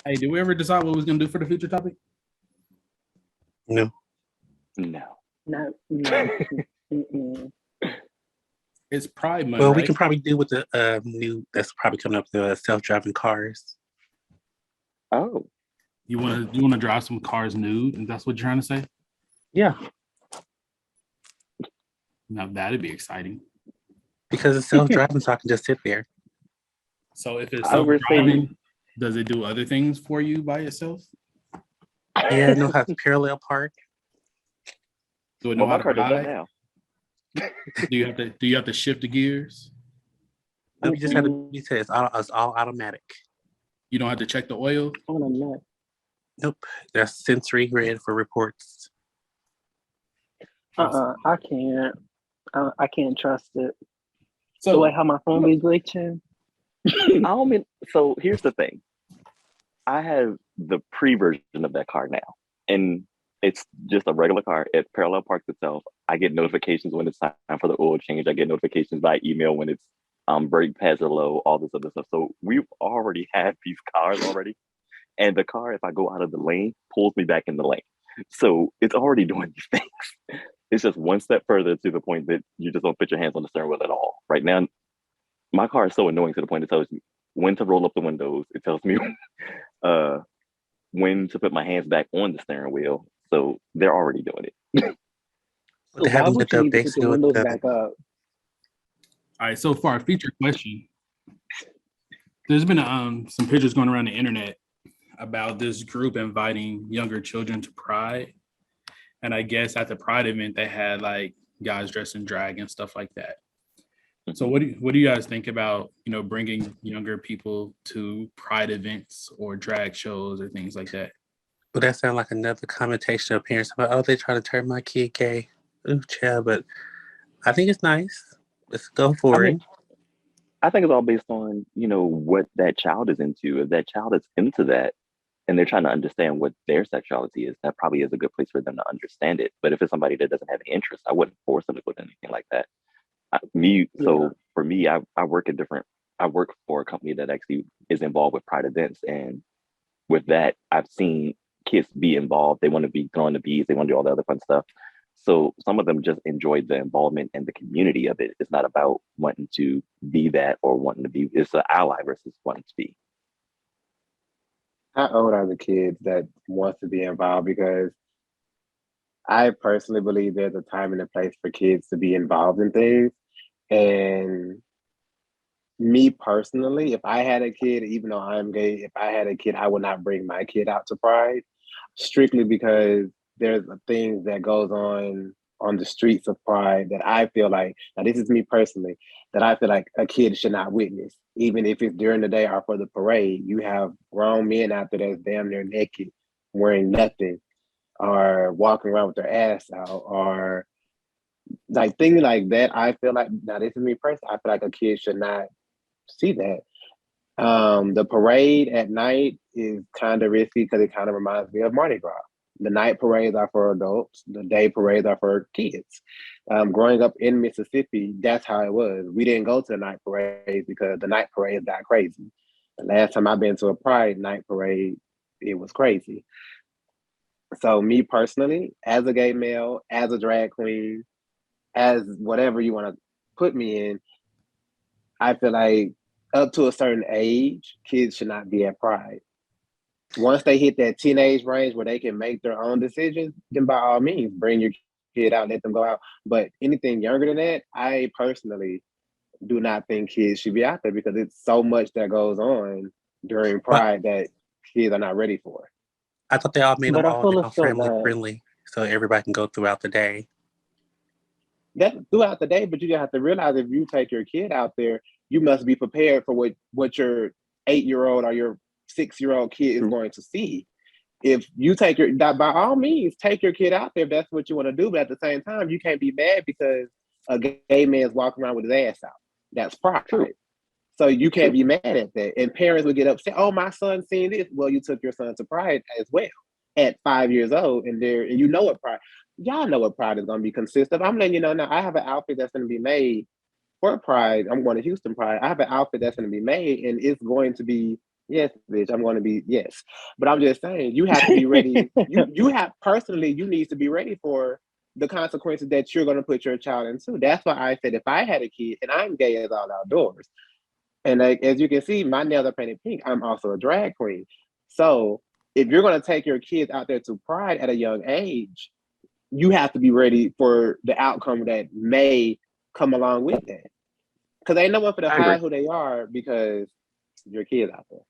Hey, did we ever decide what we was gonna do for the future topic? No. No. No, no. Mm-mm. It's Pride Month, Well, we right? can probably do with the new that's probably coming up, the self-driving cars. Oh, You wanna drive some cars nude, and that's what you're trying to say? Yeah, Now that'd be exciting. because it's self-driving, so I can just sit there. So if it's I would say self-driving, does it do other things for you by itself? Yeah, I know how to parallel park. Do it know well, how my to car does that ride? now. Do you have to shift the gears? No, you just have to be said it's all automatic. You don't have to check the oil? On a nut. Nope, that's sensory red for reports. I can't. I can't trust it. The So way how my phone be glitching. I don't mean. So here's the thing. I have the pre-version of that car now, and it's just a regular car. It parallel parks itself. I get notifications when it's time for the oil change. I get notifications by email when it's brake pads are low, all this other stuff. So we've already had these cars already, and the car, if I go out of the lane, pulls me back in the lane. So it's already doing these things. It's just one step further to the point that you just don't put your hands on the steering wheel at all. Right now, my car is so annoying to the point it tells me when to roll up the windows. It tells me uh, when to put my hands back on the steering wheel. So they're already doing it. What So they why haven't would with you the need to updates put the to windows the back up? all right, so for our feature question, there's been some pictures going around the internet about this group inviting younger children to Pride. And I guess at the Pride event, they had like guys dressed in drag and stuff like that. So what do you guys think about, bringing younger people to Pride events or drag shows or things like that? But that sounds like another commentation of parents about, oh, they try to turn my kid gay. Ooh, child, but I think it's nice. Let's go I for mean, it. I think it's all based on, what that child is into. If that child is into that and they're trying to understand what their sexuality is, that probably is a good place for them to understand it. But if it's somebody that doesn't have any interest, I wouldn't force them to put anything like that. Yeah. So for me, I work for a company that actually is involved with Pride events. And with that, I've seen kids be involved. They want to be throwing the beads, they want to do all the other fun stuff. So some of them just enjoy the involvement and the community of it. It's not about wanting to be that or wanting to be, it's an ally versus wanting to be. How old are the kids that wants to be involved? Because I personally believe there's a time and a place for kids to be involved in things. And me personally, if I had a kid, even though I'm gay, if I had a kid, I would not bring my kid out to Pride, strictly because there's things that goes on the streets of Pride that I feel like, now this is me personally, that I feel like a kid should not witness, even if it's during the day or for the parade. You have grown men out there that's damn near naked, wearing nothing, or walking around with their ass out, or like things like that. I feel like, now this is me personally, I feel like a kid should not see that. The parade at night is kind of risky because it kind of reminds me of Mardi Gras. The night parades are for adults. The day parades are for kids. Growing up in Mississippi, that's how it was. We didn't go to the night parades because the night parades got crazy. The last time I've been to a Pride night parade, it was crazy. So me personally, as a gay male, as a drag queen, as whatever you want to put me in, I feel like up to a certain age, kids should not be at Pride. Once they hit that teenage range where they can make their own decisions, then by all means, bring your kid out, let them go out. But anything younger than that, I personally do not think kids should be out there because it's so much that goes on during But Pride that kids are not ready for. I thought they all made them But I all fully now feel family that. friendly, so everybody can go throughout the day. That throughout the day, but you have to realize if you take your kid out there, you must be prepared for what your 8 year old or your 6 year old kid is True. going to see. If you take your that by all means take your kid out there if that's what you want to do, but at the same time, you can't be mad because a gay man's walking around with his ass out. That's pride. True. So you can't True. be mad at that. And parents would get upset. Oh, my son seen this. Well, you took your son to Pride as well at 5 years old, and you know what Pride. Y'all know what Pride is going to be consist of. I'm letting you know now. I have an outfit that's going to be made for Pride. I'm going to Houston Pride. I have an outfit that's going to be made, and it's going to be Yes, bitch, I'm going to be, yes. But I'm just saying, you have to be ready. You have, personally, you need to be ready for the consequences that you're going to put your child into. That's why I said if I had a kid, and I'm gay as all outdoors, and like, as you can see, my nails are painted pink. I'm also a drag queen. So if you're going to take your kids out there to Pride at a young age, you have to be ready for the outcome that may come along with that. Because ain't no one for to I agree. hide who they are because your kids out there.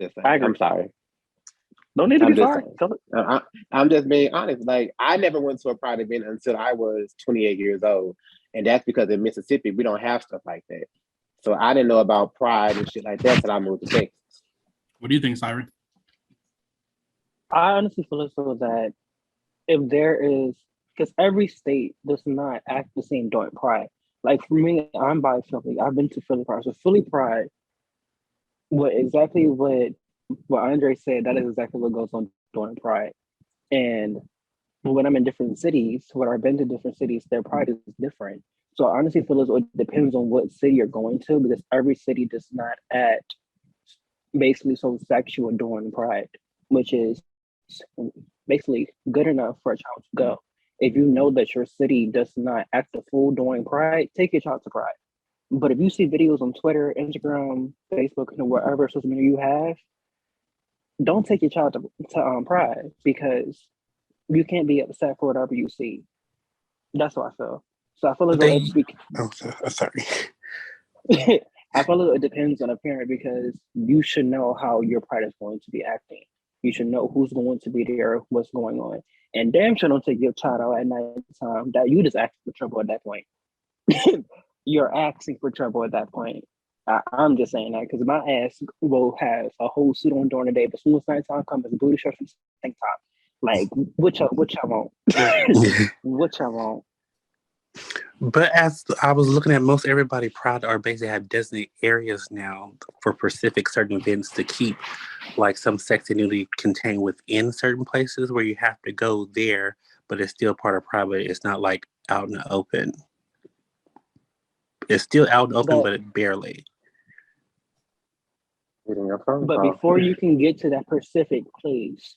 Just saying. I agree. I'm sorry. No need to I'm be just sorry. saying. Tell it. I'm just being honest. Like, I never went to a Pride event until I was 28 years old. And that's because in Mississippi, we don't have stuff like that. So I didn't know about Pride and shit like that till I moved to Texas. What do you think, Siren? I honestly feel as though that if there is, because every state does not act the same during Pride. Like for me, I'm by Philly. I've been to Philly Pride. So Philly Pride, what Andre said, that is exactly what goes on during Pride. And when I'm in different cities, when I've been to different cities, their Pride is different. So I honestly feel as though it depends on what city you're going to, because every city does not act basically so sexual during Pride, which is basically good enough for a child to go. If you know that your city does not act the fool during Pride, take your child to Pride. But if you see videos on Twitter, Instagram, Facebook, and wherever social media you have, don't take your child to Pride, because you can't be upset for whatever you see. That's what I feel. So I feel as though Sorry. I feel as though it depends on a parent, because you should know how your pride is going to be acting. You should know who's going to be there, what's going on. And damn sure don't take your child out at night time. That you just asking for trouble at that point. You're asking for trouble at that point. I'm just saying that because my ass will have a whole suit on during the day, but as soon as nighttime comes, it's a booty shirt and tank top. Like, which I want? Which I want? But as I was looking at, most everybody Pride are basically have designated areas now for specific certain events to keep like some sex and nudity contained within certain places where you have to go there, but it's still part of Pride, but it's not like out in the open. It's still out in the open, but it barely. But before you can get to that specific place,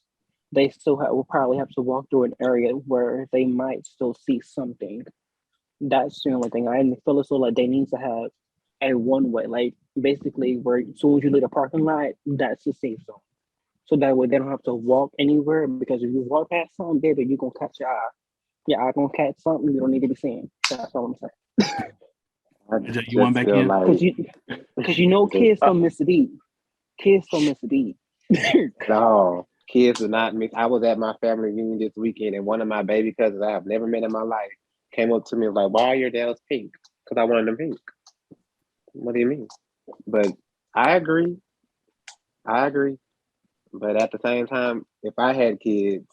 they still will probably have to walk through an area where they might still see something. That's the only thing. I feel as though like they need to have a one way, like basically where as soon as you leave the parking lot, that's the safe zone. So that way they don't have to walk anywhere, because if you walk past something, baby, you're gonna catch your eye. Your eye gonna catch something you don't need to be seeing. That's all I'm saying. You want back in? Because you know kids don't miss a beat. Kids don't miss a beat. No, kids do not miss. I was at my family reunion this weekend, and one of my baby cousins I have never met in my life came up to me and was like, "Why are your nails pink?" Because I wanted them pink. What do you mean? But I agree. But at the same time, if I had kids,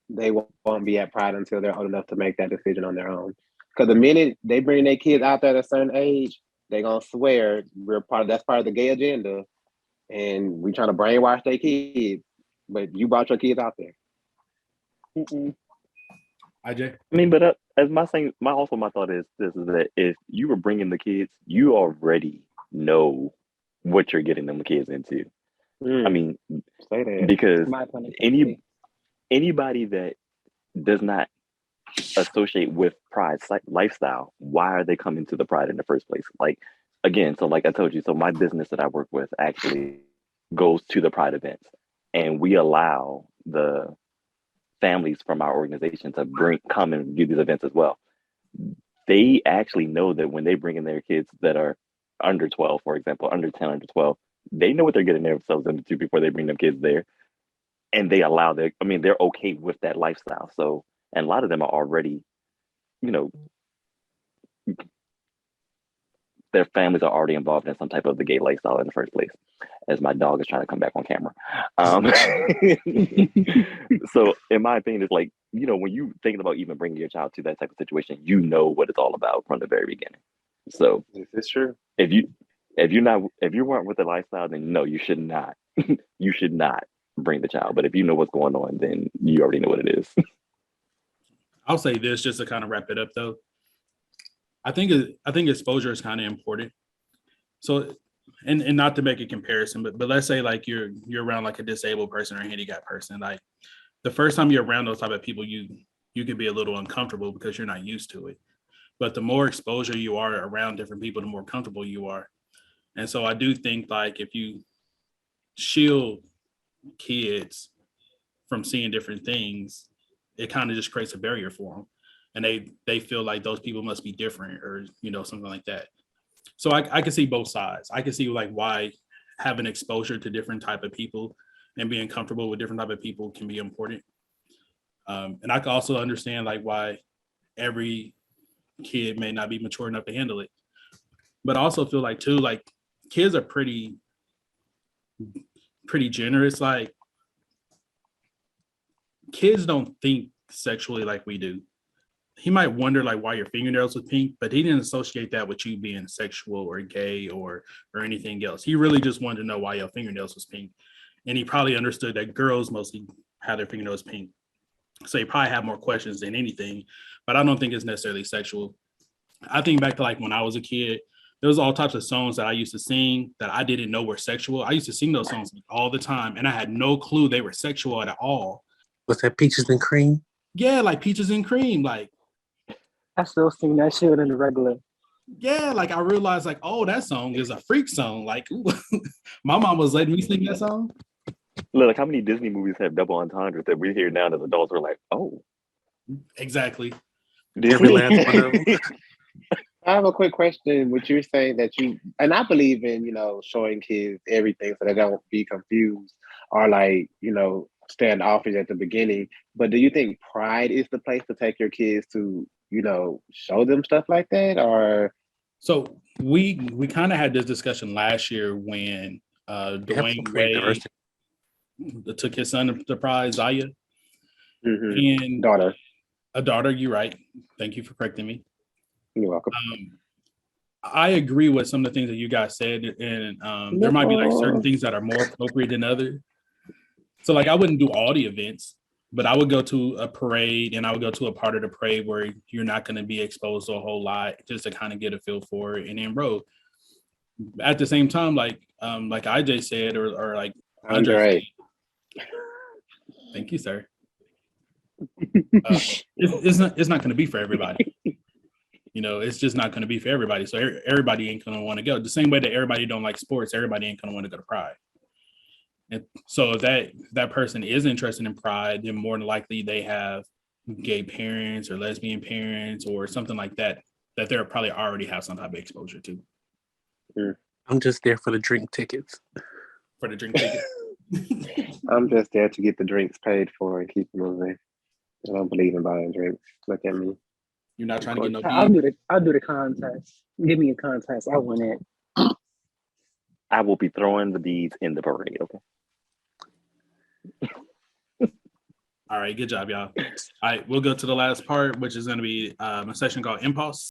they won't be at Pride until they're old enough to make that decision on their own. Because the minute they bring their kids out there at a certain age, they're gonna swear that's part of the gay agenda, and we trying to brainwash their kids. But you brought your kids out there. IJ? I mean, but as my thought is this is that if you were bringing the kids, you already know what you're getting them kids into. I mean, say that because anybody that does not associate with Pride lifestyle, why are they coming to the Pride in the first place? Like, again, so like I told you, so my business that I work with actually goes to the Pride events, and we allow the families from our organization to come and do these events as well. They actually know that when they bring in their kids that are under 12, for example, under 10, under 12, they know what they're getting themselves into before they bring them kids there. And they allow they're okay with that lifestyle. So, and a lot of them are already, their families are already involved in some type of the gay lifestyle in the first place, as my dog is trying to come back on camera. So in my opinion, it's like, when you thinking about even bringing your child to that type of situation, you know what it's all about from the very beginning. So this is true. If you weren't with the lifestyle, then no, you should not. You should not bring the child. But if you know what's going on, then you already know what it is. I'll say this just to kind of wrap it up, though. I think exposure is kind of important. So and not to make a comparison, but let's say like you're around like a disabled person or a handicapped person. Like the first time you're around those type of people, you can be a little uncomfortable because you're not used to it. But the more exposure you are around different people, the more comfortable you are. And so I do think like if you shield kids from seeing different things, it kind of just creates a barrier for them. And they feel like those people must be different or, something like that. So I can see both sides. I can see like why having exposure to different type of people and being comfortable with different type of people can be important. And I can also understand like why every kid may not be mature enough to handle it. But I also feel like too, like kids are pretty generous. Like kids don't think sexually like we do. He might wonder like why your fingernails was pink, but he didn't associate that with you being sexual or gay or anything else. He really just wanted to know why your fingernails was pink. And he probably understood that girls mostly have their fingernails pink. So he probably had more questions than anything, but I don't think it's necessarily sexual. I think back to like when I was a kid, there was all types of songs that I used to sing that I didn't know were sexual. I used to sing those songs all the time, and I had no clue they were sexual at all. Was that Peaches and Cream? Yeah, like Peaches and Cream. Like, I still sing that shit in the regular. yeah, like I realized like, oh, that song is a freak song. Like, ooh, my mom was letting me sing that song. Look, like how many Disney movies have double entendres that we hear now as adults are like, oh. Exactly. Every last one of them. I have a quick question. Would you say that and I believe in, showing kids everything so they don't be confused or like, standoffish at the beginning. But do you think Pride is the place to take your kids to, show them stuff like that? Or so we kind of had this discussion last year when Dwayne Wade took his son to Pride, Zaya. Mm-hmm. And daughter. A daughter, you're right. Thank you for correcting me. You're welcome. I agree with some of the things that you guys said, and there might be like certain things that are more appropriate than others. So like I wouldn't do all the events, but I would go to a parade and I would go to a part of the parade where you're not going to be exposed to a whole lot just to kind of get a feel for it and then road. At the same time, like IJ said, or like Andre. Thank you, sir. It's not going to be for everybody. It's just not going to be for everybody. So everybody ain't going to want to go. The same way that everybody don't like sports, everybody ain't going to want to go to Pride. And so if that person is interested in Pride, then more than likely they have gay parents or lesbian parents or something like that they're probably already have some type of exposure to. I'm just there for the drink tickets. For the drink tickets. I'm just there to get the drinks paid for and keep moving. I don't believe in buying drinks. Look at me. You're not trying to get no I'll do the contest. Give me a contest. I win it. I will be throwing the beads in the parade, okay? All right, good job, y'all. All right, we'll go to the last part, which is going to be a session called Impulse.